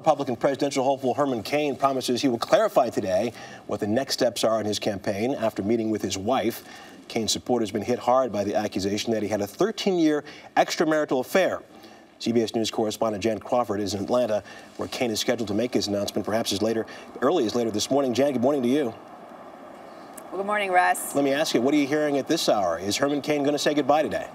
Republican presidential hopeful Herman Cain promises he will clarify today what the next steps are in his campaign after meeting with his wife. Cain's supporter has been hit hard by the accusation that he had a 13-year extramarital affair. CBS News correspondent Jan Crawford is in Atlanta, where Cain is scheduled to make his announcement perhaps as early as later this morning. Jan, good morning to you. Well, good morning, Russ. Let me ask you, what are you hearing at this hour? Is Herman Cain going to say goodbye today?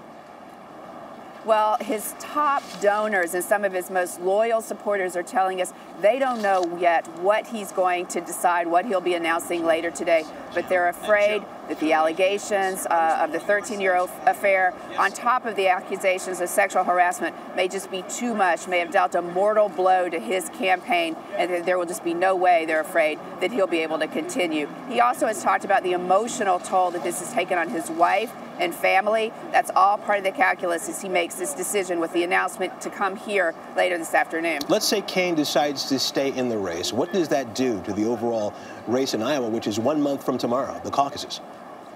Well, his top donors and some of his most loyal supporters are telling us they don't know yet what he's going to decide, what he'll be announcing later today. But they're afraid that the allegations of the 13-year-old affair, on top of the accusations of sexual harassment, may just be too much, may have dealt a mortal blow to his campaign, and that there will just be no way, they're afraid, that he'll be able to continue. He also has talked about the emotional toll that this has taken on his wife and family. That's all part of the calculus as he makes this decision with the announcement to come here later this afternoon. Let's say Cain decides to stay in the race. What does that do to the overall race in Iowa, which is 1 month from tomorrow, the caucuses?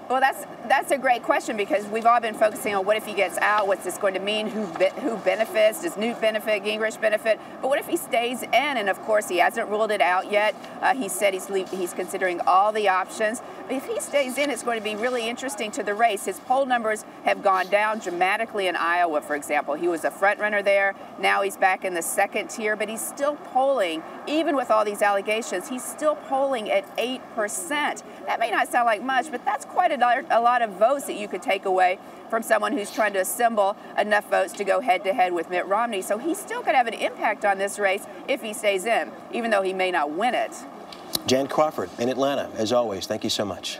Well, that's a great question, because we've all been focusing on what if he gets out, what's this going to mean, who benefits, does Newt benefit, Gingrich benefit, but what if he stays in? And of course, he hasn't ruled it out yet. He said he's considering all the options. But if he stays in, it's going to be really interesting to the race. His poll numbers have gone down dramatically in Iowa, for example. He was a front runner there. Now he's back in the second tier, but he's still polling, even with all these allegations, he's still polling at 8%. That may not sound like much, but that's quite a lot of votes that you could take away from someone who's trying to assemble enough votes to go head-to-head with Mitt Romney. So he still could have an impact on this race if he stays in, even though he may not win it. Jan Crawford in Atlanta, as always, thank you so much.